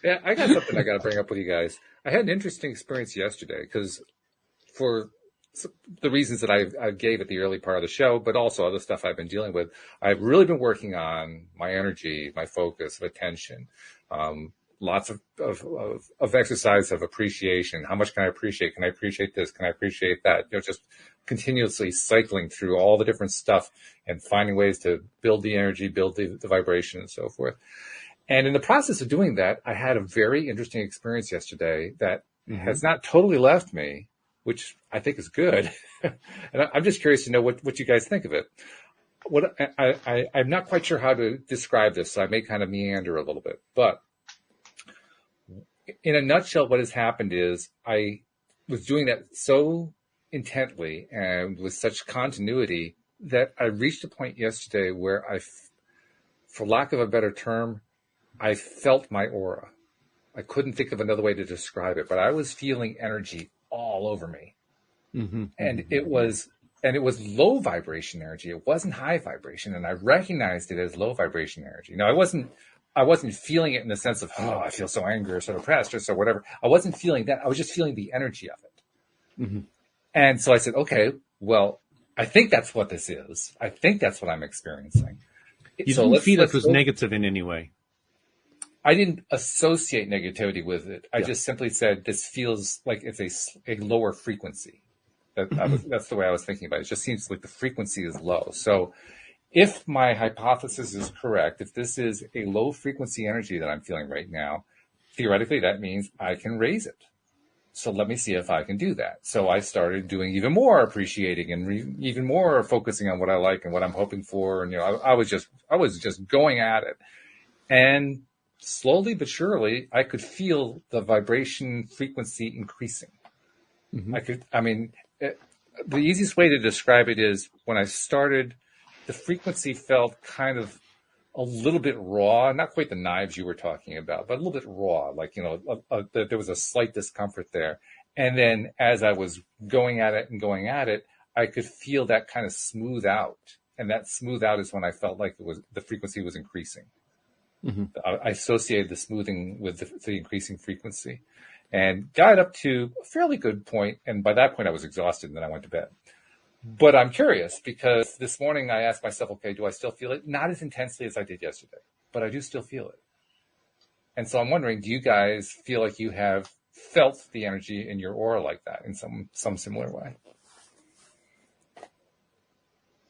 Yeah, I got something I got to bring up with you guys. I had an interesting experience yesterday because for the reasons that I gave at the early part of the show, but also other stuff I've been dealing with, I've really been working on my energy, my focus, of attention, lots of exercise of appreciation. How much can I appreciate? Can I appreciate this? Can I appreciate that? Just continuously cycling through all the different stuff and finding ways to build the energy, build the vibration and so forth. And in the process of doing that, I had a very interesting experience yesterday that has not totally left me, which I think is good. And I'm just curious to know what you guys think of it. I'm not quite sure how to describe this, so I may kind of meander a little bit. But in a nutshell, what has happened is I was doing that so intently and with such continuity that I reached a point yesterday where for lack of a better term, I felt my aura. I couldn't think of another way to describe it, but I was feeling energy all over me. And it was low vibration energy. It wasn't high vibration. And I recognized it as low vibration energy. Now I wasn't feeling it in the sense of, I feel so angry or so depressed or so whatever. I wasn't feeling that. I was just feeling the energy of it. And so I said, okay, well, I think that's what this is. I think that's what I'm experiencing. You didn't feel it was negative in any way? I didn't associate negativity with it. I just simply said, this feels like it's a lower frequency. That's the way I was thinking about it. It just seems like the frequency is low. So if my hypothesis is correct, if this is a low frequency energy that I'm feeling right now, theoretically, that means I can raise it. So let me see if I can do that. So I started doing even more appreciating and even more focusing on what I like and what I'm hoping for. And, I was just going at it. And slowly but surely, I could feel the vibration frequency increasing. The easiest way to describe it is when I started, the frequency felt kind of a little bit raw, not quite the knives you were talking about, but a little bit raw, like, there was a slight discomfort there. And then as I was going at it, I could feel that kind of smooth out. And that smooth out is when I felt like the frequency was increasing. I associated the smoothing with the increasing frequency and got up to a fairly good point. And by that point, I was exhausted and then I went to bed. But I'm curious because this morning I asked myself, okay, do I still feel it? Not as intensely as I did yesterday, but I do still feel it. And so I'm wondering, do you guys feel like you have felt the energy in your aura like that in some similar way?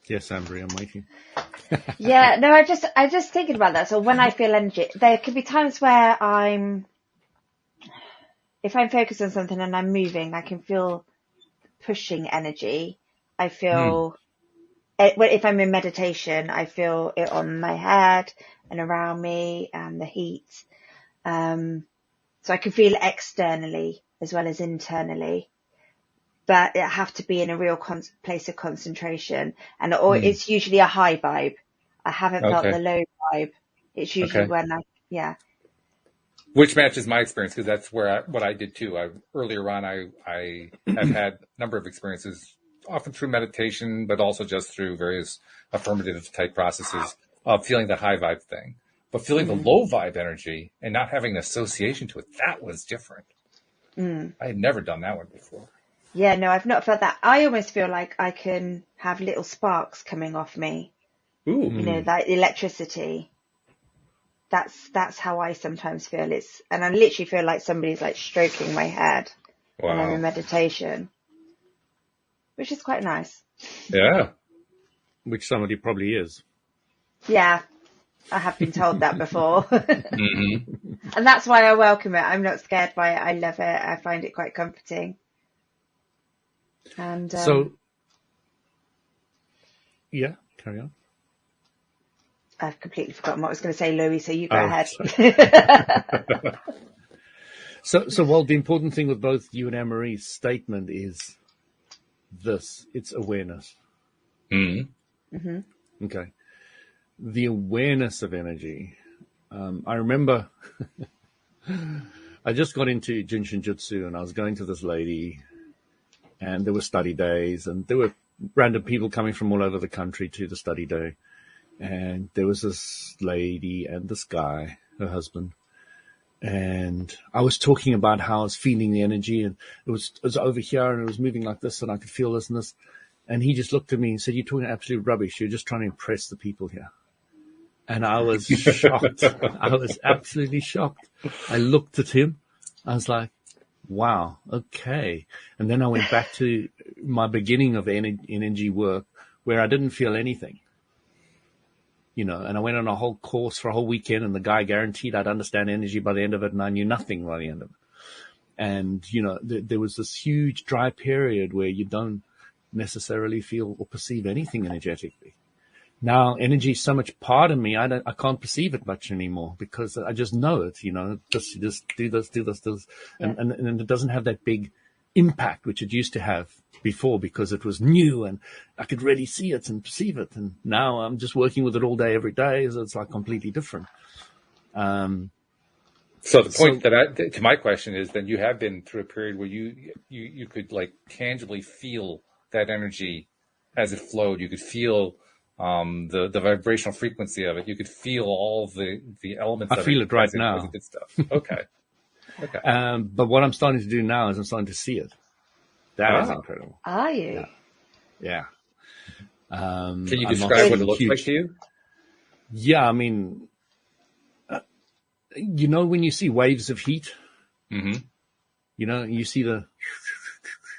Yes, Ambry, I'm waiting. Yeah, no, I just thinking about that. So when I feel energy, there could be times where if I'm focused on something and I'm moving, I can feel pushing energy. I feel, if I'm in meditation, I feel it on my head and around me and the heat. So I can feel it externally as well as internally. But it have to be in a real place of concentration. And it's usually a high vibe. I haven't felt the low vibe It's usually Okay. when yeah. Which matches my experience because that's what I did too. Earlier on, I have had a number of experiences, often through meditation, but also just through various affirmative type processes of feeling the high vibe thing. But feeling the low vibe energy and not having an association to it, that was different. I had never done that one before. Yeah, no, I've not felt that. I almost feel like I can have little sparks coming off me, Ooh. like electricity. That's how I sometimes feel. And I literally feel like somebody's like stroking my head when I'm in Wow. meditation, which is quite nice. Yeah. Which somebody probably is. Yeah, I have been told that before. Mm-hmm. And that's why I welcome it. I'm not scared by it. I love it. I find it quite comforting. And So, yeah, carry on. I've completely forgotten what I was going to say, Louis, so you go Oh, ahead. So, well, the important thing with both you and Anne-Marie's statement is this: it's awareness. Mm-hmm. Okay, the awareness of energy. I remember I just got into Jinshin Jutsu, and I was going to this lady, and there were study days, and there were random people coming from all over the country to the study day. And there was this lady and this guy, her husband. And I was talking about how I was feeling the energy, and it was over here and it was moving like this, and I could feel this and this. And he just looked at me and said, "You're talking absolute rubbish. You're just trying to impress the people here." And I was shocked. I was absolutely shocked. I looked at him. I was like, wow, okay. And then I went back to my beginning of energy work where I didn't feel anything. And I went on a whole course for a whole weekend, and the guy guaranteed I'd understand energy by the end of it, and I knew nothing by the end of it. And, there was this huge dry period where you don't necessarily feel or perceive anything energetically. Now, energy is so much part of me, I can't perceive it much anymore because I just know it, just do this. Yeah. And it doesn't have that big impact, which it used to have before because it was new and I could really see it and perceive it. And now I'm just working with it all day, every day. So it's like completely different. So the point to my question is, then you have been through a period where you could like tangibly feel that energy as it flowed. You could feel the vibrational frequency of it. You could feel all the elements. I feel it right now. As it did stuff. Okay. Okay. But what I'm starting to do now is I'm starting to see it. That is incredible. Are you? Yeah. Can you describe what it looks like to you? Yeah, I mean, when you see waves of heat, mm-hmm. You see the...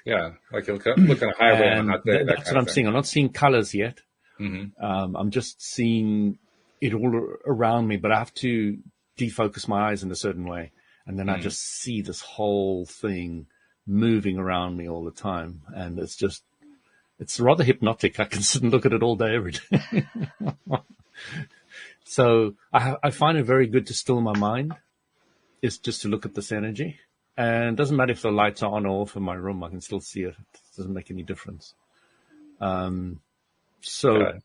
Yeah, like you look on a highway. And that's what I'm seeing. I'm not seeing colors yet. Mm-hmm. I'm just seeing it all around me, but I have to defocus my eyes in a certain way. And then I just see this whole thing moving around me all the time. And it's rather hypnotic. I can sit and look at it all day, every day. So I find it very good to still my mind, is just to look at this energy. And it doesn't matter if the lights are on or off in my room, I can still see it. It doesn't make any difference. So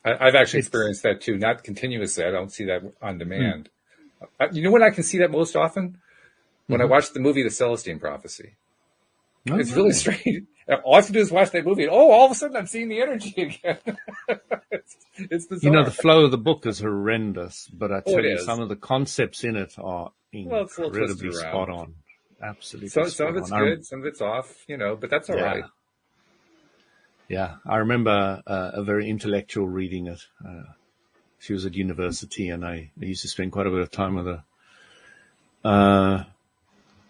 I've actually experienced that too. Not continuously. I don't see that on demand. You know when I can see that most often? When I watch the movie The Celestine Prophecy. Oh, it's really strange. All I have to do is watch that movie, and all of a sudden I'm seeing the energy again. It's bizarre. The flow of the book is horrendous, but I tell you, is. some of the concepts in it are incredibly spot on. Absolutely. So some of it's good, some of it's off, but that's all right. Yeah, I remember a very intellectual reading it. She was at university, and I used to spend quite a bit of time with her.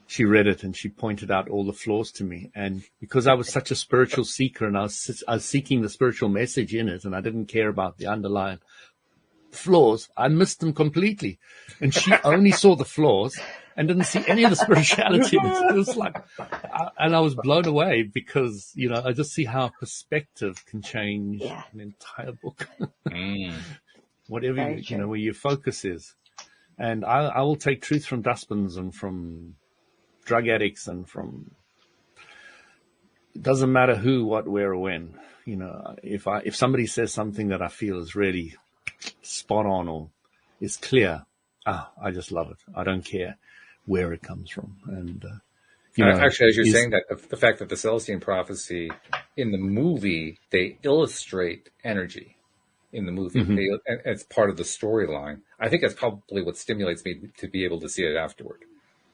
She read it, and she pointed out all the flaws to me. And because I was such a spiritual seeker, and I was seeking the spiritual message in it, and I didn't care about the underlying flaws, I missed them completely. And she only saw the flaws and didn't see any of the spirituality in it. It was like, and I was blown away because, I just see how perspective can change an entire book. Whatever, where your focus is. And I will take truth from dustbins and from drug addicts and from, it doesn't matter who, what, where, or when. If somebody says something that I feel is really spot on, or is clear, I just love it. I don't care where it comes from. And, actually, as you're saying that, the fact that the Celestine prophecy in the movie, they illustrate energy in the movie. It's part of the storyline. I think that's probably what stimulates me to be able to see it afterward,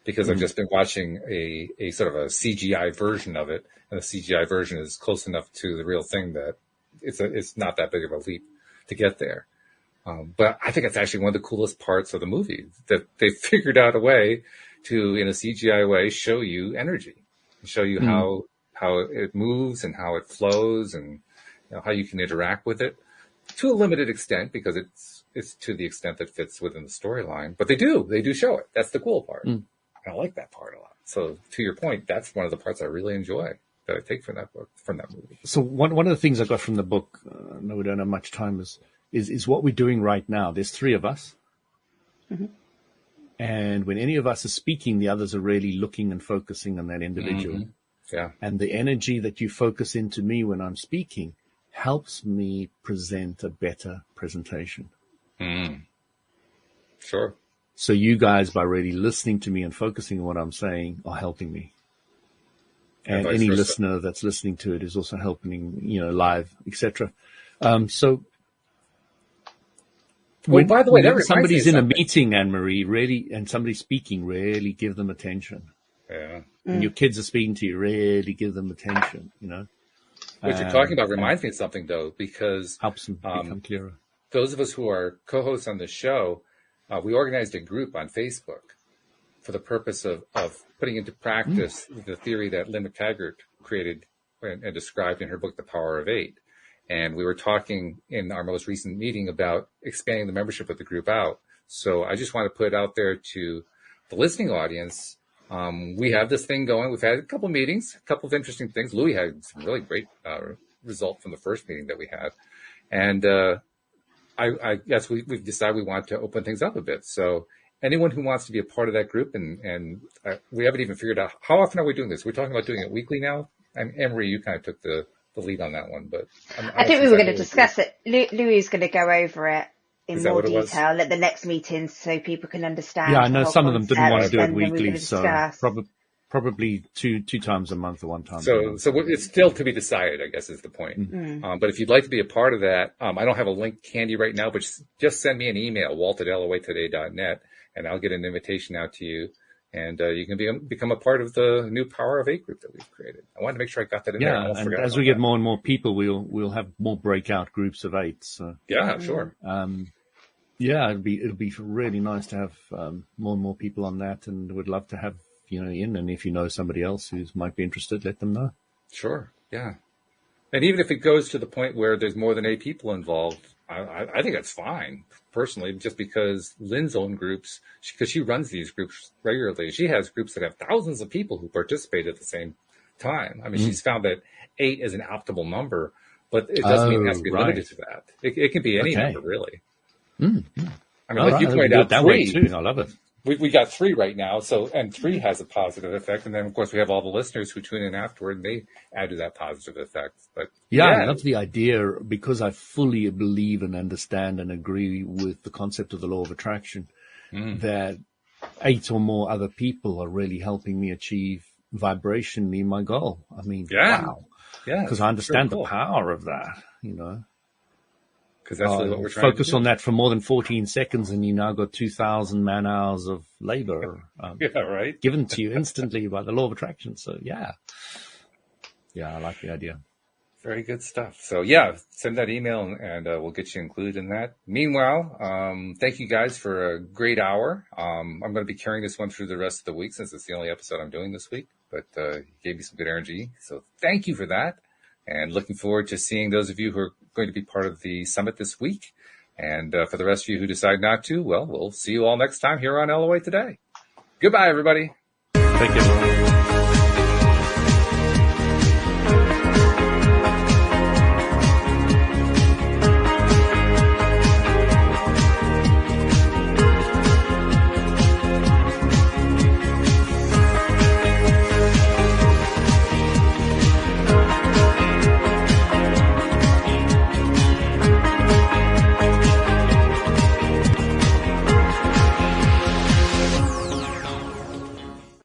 because I've just been watching a sort of a CGI version of it, and the CGI version is close enough to the real thing that it's not that big of a leap to get there. But I think it's actually one of the coolest parts of the movie, that they figured out a way to, in a CGI way, show you energy, show you how it moves and how it flows, and how you can interact with it to a limited extent, because it's to the extent that fits within the storyline. But they do show it. That's the cool part. And I like that part a lot. So to your point, that's one of the parts I really enjoy that I take from that book, from that movie. So one of the things I got from the book, no, we don't have much time, is what we're doing right now. There's 3 of us. And when any of us are speaking, the others are really looking and focusing on that individual. Yeah. And the energy that you focus into me when I'm speaking helps me present a better presentation. Sure. So you guys, by really listening to me and focusing on what I'm saying, are helping me. And any listener that's listening to it is also helping, live, etc. By the way, when somebody's in a meeting, Anne-Marie, really, and somebody's speaking, really give them attention. Yeah. And your kids are speaking to you, really give them attention, What you're talking about reminds me of something, though, because helps them become clearer. Those of us who are co-hosts on the show, we organized a group on Facebook for the purpose of putting into practice the theory that Lynn McTaggart created and described in her book, The Power of Eight. And we were talking in our most recent meeting about expanding the membership of the group out. So I just want to put it out there to the listening audience. We have this thing going. We've had a couple of meetings, a couple of interesting things. Louis had some really great result from the first meeting that we had. And I guess we've decided we want to open things up a bit. So anyone who wants to be a part of that group, and we haven't even figured out, how often are we doing this? We're talking about doing it weekly now. Anne-Marie, you kind of took the lead on that one, but I think we were going to discuss it. Louis is going to go over it in more detail at the next meeting, so people can understand. Yeah, I know some of them didn't want to do it weekly, so probably two times a month or one time. So it's still to be decided, I guess, is the point. But if you'd like to be a part of that, I don't have a link handy right now, but just send me an email, walt@loatoday.net, and I'll get an invitation out to you. And you can become a part of the new Power of Eight group that we've created. I wanted to make sure I got that in there. Yeah, and as we get more and more people, we'll have more breakout groups of 8. So yeah, sure. It'll be really nice to have more and more people on that, and would love to have in. And if you know somebody else who might be interested, let them know. Sure. Yeah. And even if it goes to the point where there's more than 8 people involved, I think that's fine, personally, just because Lynn's own groups, because she runs these groups regularly, she has groups that have thousands of people who participate at the same time. I mean, she's found that 8 is an optimal number, but it doesn't mean it has to be limited to that. It can be any number, really. I mean, like you pointed out, that 3. Way too. I love it. We got 3 right now, and 3 has a positive effect, and then of course we have all the listeners who tune in afterward, and they add to that positive effect. But I love the idea, because I fully believe and understand and agree with the concept of the law of attraction, that 8 or more other people are really helping me achieve vibrationally my goal. I mean, wow, because I understand the power of that, Because that's really what we're trying focus to do. on that for more than 14 seconds, and you now got 2,000 man hours of labor given to you instantly by the law of attraction. So yeah, I like the idea. Very good stuff. So send that email, and we'll get you included in that. Meanwhile, thank you guys for a great hour. I'm going to be carrying this one through the rest of the week, since it's the only episode I'm doing this week, but you gave me some good energy. So thank you for that. And looking forward to seeing those of you who are going to be part of the summit this week. And for the rest of you who decide not to, well, we'll see you all next time here on LOA Today. Goodbye, everybody. Thank you.